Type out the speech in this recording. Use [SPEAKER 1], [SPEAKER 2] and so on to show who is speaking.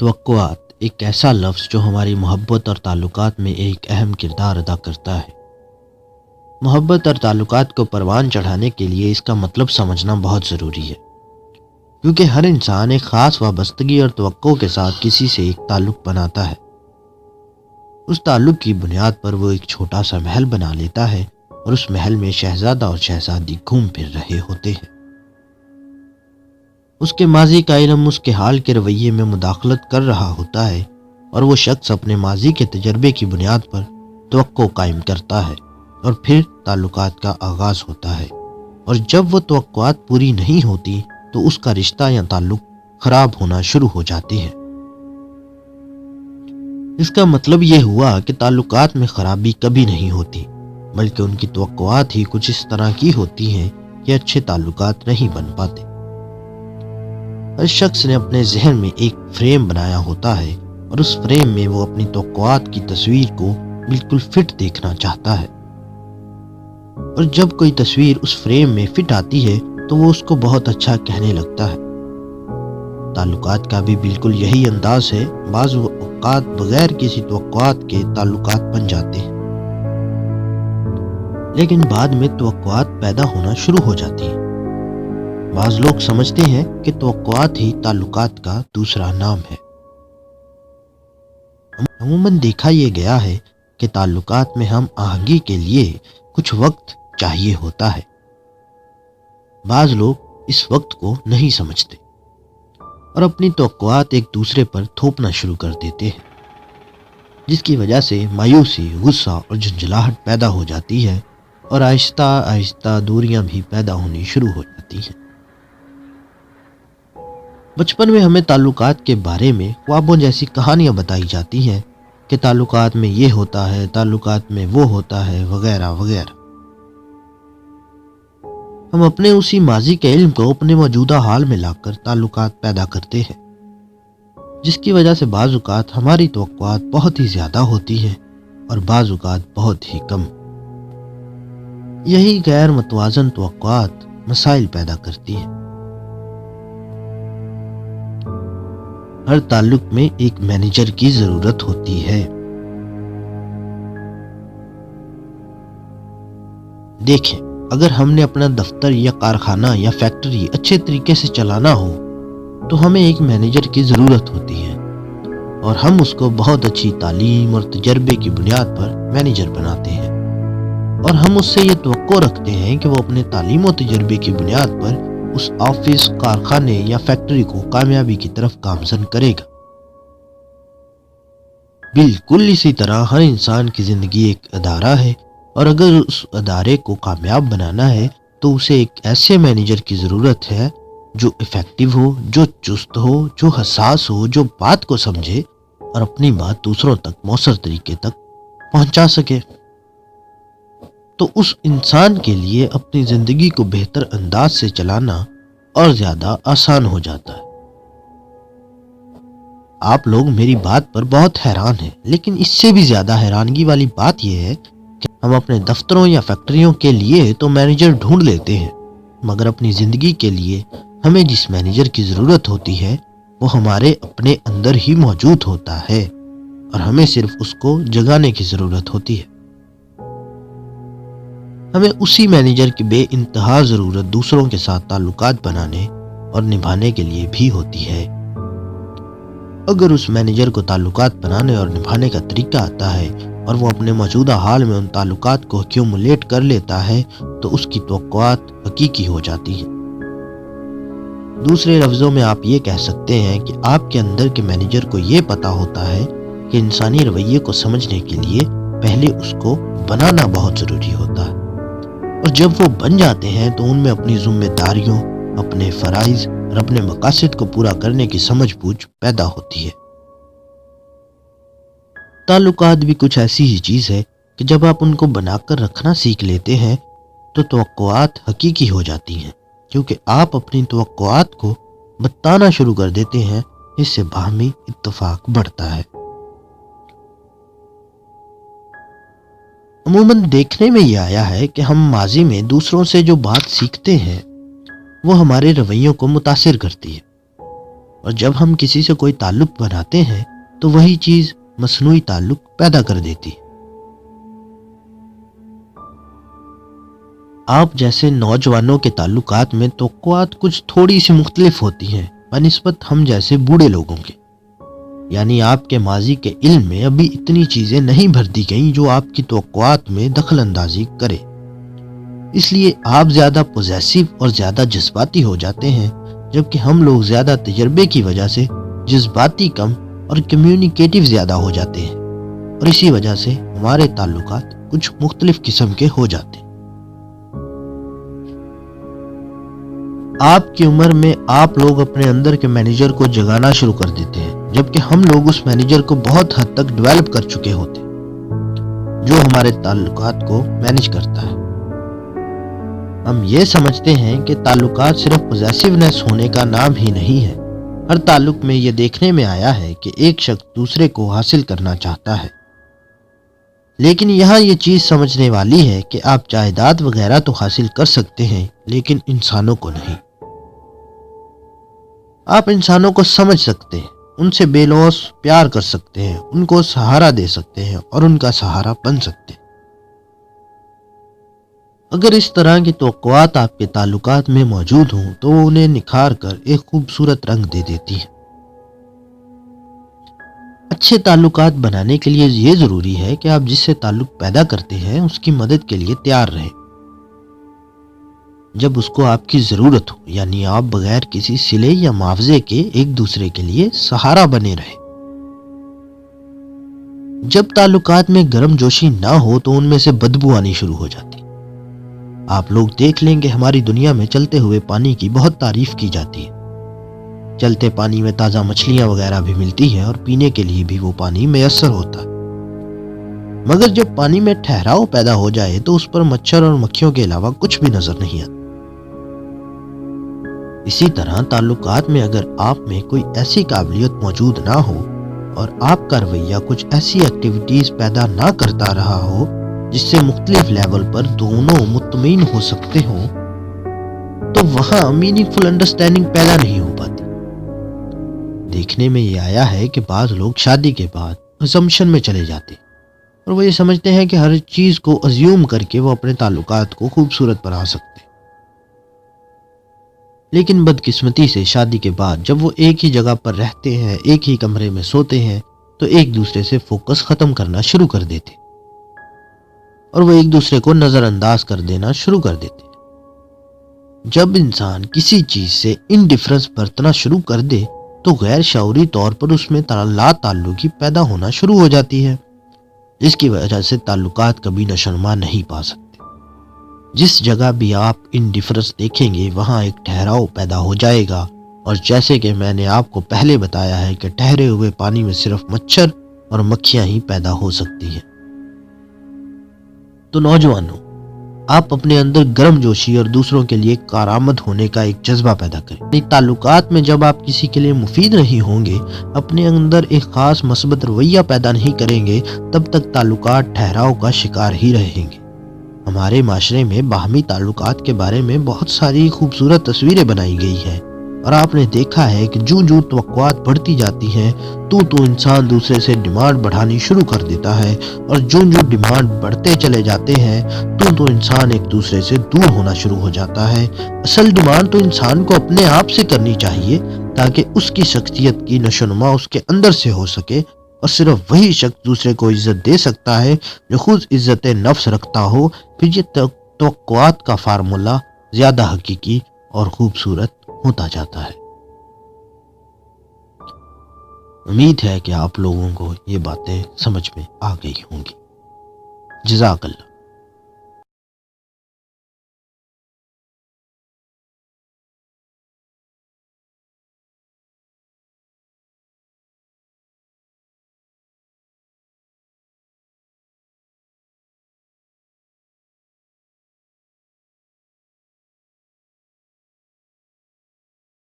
[SPEAKER 1] توقعات ایک ایسا لفظ جو ہماری محبت اور تعلقات میں ایک اہم کردار ادا کرتا ہے۔ محبت اور تعلقات کو پروان چڑھانے کے لیے اس کا مطلب سمجھنا بہت ضروری ہے، کیونکہ ہر انسان ایک خاص وابستگی اور توقع کے ساتھ کسی سے ایک تعلق بناتا ہے۔ اس تعلق کی بنیاد پر وہ ایک چھوٹا سا محل بنا لیتا ہے اور اس محل میں شہزادہ اور شہزادی گھوم پھر رہے ہوتے ہیں۔ اس کے ماضی کا علم اس کے حال کے رویے میں مداخلت کر رہا ہوتا ہے، اور وہ شخص اپنے ماضی کے تجربے کی بنیاد پر توقع قائم کرتا ہے، اور پھر تعلقات کا آغاز ہوتا ہے۔ اور جب وہ توقعات پوری نہیں ہوتی تو اس کا رشتہ یا تعلق خراب ہونا شروع ہو جاتے ہیں۔ اس کا مطلب یہ ہوا کہ تعلقات میں خرابی کبھی نہیں ہوتی، بلکہ ان کی توقعات ہی کچھ اس طرح کی ہوتی ہیں کہ اچھے تعلقات نہیں بن پاتے۔ ہر شخص نے اپنے ذہن میں ایک فریم بنایا ہوتا ہے، اور اس فریم میں وہ اپنی توقعات کی تصویر کو بالکل فٹ دیکھنا چاہتا ہے، اور جب کوئی تصویر اس فریم میں فٹ آتی ہے تو وہ اس کو بہت اچھا کہنے لگتا ہے۔ تعلقات کا بھی بالکل یہی انداز ہے۔ بعض اوقات بغیر کسی توقعات کے تعلقات بن جاتے ہیں، لیکن بعد میں توقعات پیدا ہونا شروع ہو جاتی ہیں۔ بعض لوگ سمجھتے ہیں کہ توقعات ہی تعلقات کا دوسرا نام ہے۔ عموماً دیکھا یہ گیا ہے کہ تعلقات میں ہم آہنگی کے لیے کچھ وقت چاہیے ہوتا ہے۔ بعض لوگ اس وقت کو نہیں سمجھتے اور اپنی توقعات ایک دوسرے پر تھوپنا شروع کر دیتے ہیں، جس کی وجہ سے مایوسی، غصہ اور جھنجھلاہٹ پیدا ہو جاتی ہے، اور آہستہ آہستہ دوریاں بھی پیدا ہونی شروع ہو جاتی ہیں۔ بچپن میں ہمیں تعلقات کے بارے میں خوابوں جیسی کہانیاں بتائی جاتی ہیں کہ تعلقات میں یہ ہوتا ہے، تعلقات میں وہ ہوتا ہے، وغیرہ وغیرہ۔ ہم اپنے اسی ماضی کے علم کو اپنے موجودہ حال میں لا کر تعلقات پیدا کرتے ہیں، جس کی وجہ سے بعض اوقات ہماری توقعات بہت ہی زیادہ ہوتی ہیں اور بعض اوقات بہت ہی کم۔ یہی غیر متوازن توقعات مسائل پیدا کرتی ہیں۔ ہر تعلق میں ایک مینیجر کی ضرورت ہوتی ہے۔ دیکھیں، اگر ہم نے اپنا دفتر یا کارخانہ یا فیکٹری اچھے طریقے سے چلانا ہو تو ہمیں ایک مینیجر کی ضرورت ہوتی ہے، اور ہم اس کو بہت اچھی تعلیم اور تجربے کی بنیاد پر مینیجر بناتے ہیں، اور ہم اس سے یہ توقع رکھتے ہیں کہ وہ اپنے تعلیم و تجربے کی بنیاد پر اس آفس، کارخانے یا فیکٹری کو کامیابی کی طرف گامزن کرے گا۔ بالکل اسی طرح ہر انسان کی زندگی ایک ادارہ ہے، اور اگر اس ادارے کو کامیاب بنانا ہے تو اسے ایک ایسے مینیجر کی ضرورت ہے جو افیکٹو ہو، جو چست ہو، جو حساس ہو، جو بات کو سمجھے اور اپنی بات دوسروں تک مؤثر طریقے تک پہنچا سکے۔ تو اس انسان کے لیے اپنی زندگی کو بہتر انداز سے چلانا اور زیادہ آسان ہو جاتا ہے۔ آپ لوگ میری بات پر بہت حیران ہیں، لیکن اس سے بھی زیادہ حیرانگی والی بات یہ ہے کہ ہم اپنے دفتروں یا فیکٹریوں کے لیے تو مینیجر ڈھونڈ لیتے ہیں، مگر اپنی زندگی کے لیے ہمیں جس مینیجر کی ضرورت ہوتی ہے وہ ہمارے اپنے اندر ہی موجود ہوتا ہے، اور ہمیں صرف اس کو جگانے کی ضرورت ہوتی ہے۔ ہمیں اسی مینیجر کی بے انتہا ضرورت دوسروں کے ساتھ تعلقات بنانے اور نبھانے کے لیے بھی ہوتی ہے۔ اگر اس مینیجر کو تعلقات بنانے اور نبھانے کا طریقہ آتا ہے اور وہ اپنے موجودہ حال میں ان تعلقات کو ایکیومولیٹ کر لیتا ہے تو اس کی توقعات حقیقی ہو جاتی ہیں۔ دوسرے لفظوں میں آپ یہ کہہ سکتے ہیں کہ آپ کے اندر کے مینیجر کو یہ پتا ہوتا ہے کہ انسانی رویے کو سمجھنے کے لیے پہلے اس کو بنانا بہت ضروری ہوتا ہے، اور جب وہ بن جاتے ہیں تو ان میں اپنی ذمہ داریوں، اپنے فرائض اور اپنے مقاصد کو پورا کرنے کی سمجھ بوجھ پیدا ہوتی ہے۔ تعلقات بھی کچھ ایسی ہی چیز ہے کہ جب آپ ان کو بنا کر رکھنا سیکھ لیتے ہیں تو توقعات حقیقی ہو جاتی ہیں، کیونکہ آپ اپنی توقعات کو بتانا شروع کر دیتے ہیں۔ اس سے باہمی اتفاق بڑھتا ہے۔ عموماً دیکھنے میں یہ آیا ہے کہ ہم ماضی میں دوسروں سے جو بات سیکھتے ہیں وہ ہمارے رویوں کو متاثر کرتی ہے۔ اور جب ہم کسی سے کوئی تعلق بناتے ہیں تو وہی چیز مصنوعی تعلق پیدا کر دیتی ہے۔ آپ جیسے نوجوانوں کے تعلقات میں توقعات کچھ تھوڑی سی مختلف ہوتی ہیں بنسبت ہم جیسے بوڑھے لوگوں کے، یعنی آپ کے ماضی کے علم میں ابھی اتنی چیزیں نہیں بھر دی گئیں جو آپ کی توقعات میں دخل اندازی کرے، اس لیے آپ زیادہ پوزیسو اور زیادہ جذباتی ہو جاتے ہیں، جبکہ ہم لوگ زیادہ تجربے کی وجہ سے جذباتی کم اور کمیونیکیٹو زیادہ ہو جاتے ہیں، اور اسی وجہ سے ہمارے تعلقات کچھ مختلف قسم کے ہو جاتے ہیں۔ آپ کی عمر میں آپ لوگ اپنے اندر کے مینیجر کو جگانا شروع کر دیتے ہیں، جبکہ ہم لوگ اس مینیجر کو بہت حد تک ڈیولپ کر چکے ہوتے ہیں جو ہمارے تعلقات کو مینیج کرتا ہے۔ ہم یہ سمجھتے ہیں کہ تعلقات صرف پوزیسونیس ہونے کا نام ہی نہیں ہے۔ ہر تعلق میں یہ دیکھنے میں آیا ہے کہ ایک شخص دوسرے کو حاصل کرنا چاہتا ہے، لیکن یہاں یہ چیز سمجھنے والی ہے کہ آپ جائیداد وغیرہ تو حاصل کر سکتے ہیں لیکن انسانوں کو نہیں۔ آپ انسانوں کو سمجھ سکتے ہیں، ان سے بے لوث پیار کر سکتے ہیں، ان کو سہارا دے سکتے ہیں اور ان کا سہارا بن سکتے ہیں۔ اگر اس طرح کی توقعات آپ کے تعلقات میں موجود ہوں تو وہ انہیں نکھار کر ایک خوبصورت رنگ دے دیتی ہے۔ اچھے تعلقات بنانے کے لیے یہ ضروری ہے کہ آپ جس سے تعلق پیدا کرتے ہیں اس کی مدد کے لیے تیار رہیں جب اس کو آپ کی ضرورت ہو، یعنی آپ بغیر کسی صلے یا معاوضے کے ایک دوسرے کے لیے سہارا بنے رہیں۔ جب تعلقات میں گرم جوشی نہ ہو تو ان میں سے بدبو آنی شروع ہو جاتی۔ آپ لوگ دیکھ لیں گے ہماری دنیا میں چلتے ہوئے پانی کی بہت تعریف کی جاتی ہے۔ چلتے پانی میں تازہ مچھلیاں وغیرہ بھی ملتی ہیں اور پینے کے لیے بھی وہ پانی میسر ہوتا ہے، مگر جب پانی میں ٹھہراؤ پیدا ہو جائے تو اس پر مچھر اور مکھیوں کے علاوہ کچھ بھی نظر نہیں آتا۔ اسی طرح تعلقات میں اگر آپ میں کوئی ایسی قابلیت موجود نہ ہو اور آپ کا رویہ کچھ ایسی ایکٹیویٹیز پیدا نہ کرتا رہا ہو جس سے مختلف لیول پر دونوں مطمئن ہو سکتے ہوں، تو وہاں میننگ فل انڈرسٹینڈنگ پیدا نہیں ہو پاتی۔ دیکھنے میں یہ آیا ہے کہ بعض لوگ شادی کے بعد اسمپشن میں چلے جاتے اور وہ یہ سمجھتے ہیں کہ ہر چیز کو ازیوم کر کے وہ اپنے تعلقات کو خوبصورت بنا سکتے ہیں، لیکن بدقسمتی سے شادی کے بعد جب وہ ایک ہی جگہ پر رہتے ہیں، ایک ہی کمرے میں سوتے ہیں، تو ایک دوسرے سے فوکس ختم کرنا شروع کر دیتے اور وہ ایک دوسرے کو نظر انداز کر دینا شروع کر دیتے۔ جب انسان کسی چیز سے انڈیفرنس برتنا شروع کر دے تو غیر شعوری طور پر اس میں لا تعلقی پیدا ہونا شروع ہو جاتی ہے، جس کی وجہ سے تعلقات کبھی نشوونما نہیں پا سکتے۔ جس جگہ بھی آپ انڈیفرنس دیکھیں گے وہاں ایک ٹھہراؤ پیدا ہو جائے گا، اور جیسے کہ میں نے آپ کو پہلے بتایا ہے کہ ٹھہرے ہوئے پانی میں صرف مچھر اور مکھیاں ہی پیدا ہو سکتی ہیں۔ تو نوجوانوں، آپ اپنے اندر گرم جوشی اور دوسروں کے لیے کارآمد ہونے کا ایک جذبہ پیدا کریں۔ تعلقات میں جب آپ کسی کے لیے مفید نہیں ہوں گے، اپنے اندر ایک خاص مثبت رویہ پیدا نہیں کریں گے، تب تک تعلقات ٹھہراؤ کا شکار ہی رہیں گے۔ ہمارے معاشرے میں باہمی تعلقات کے بارے میں بہت ساری خوبصورت تصویریں بنائی گئی ہیں، اور آپ نے دیکھا ہے کہ جو توقعات بڑھتی جاتی ہیں تو انسان دوسرے سے ڈیمانڈ بڑھانی شروع کر دیتا ہے، اور جو ڈیمانڈ بڑھتے چلے جاتے ہیں تو انسان ایک دوسرے سے دور ہونا شروع ہو جاتا ہے۔ اصل ڈیمانڈ تو انسان کو اپنے آپ سے کرنی چاہیے تاکہ اس کی شخصیت کی نشوونما اس کے اندر سے ہو سکے، اور صرف وہی شخص دوسرے کو عزت دے سکتا ہے جو خود عزت نفس رکھتا ہو۔ پھر یہ توقعات کا فارمولا زیادہ حقیقی اور خوبصورت ہوتا جاتا ہے۔ امید ہے کہ آپ لوگوں کو یہ باتیں سمجھ میں آ گئی ہوں گی۔ جزاک اللہ۔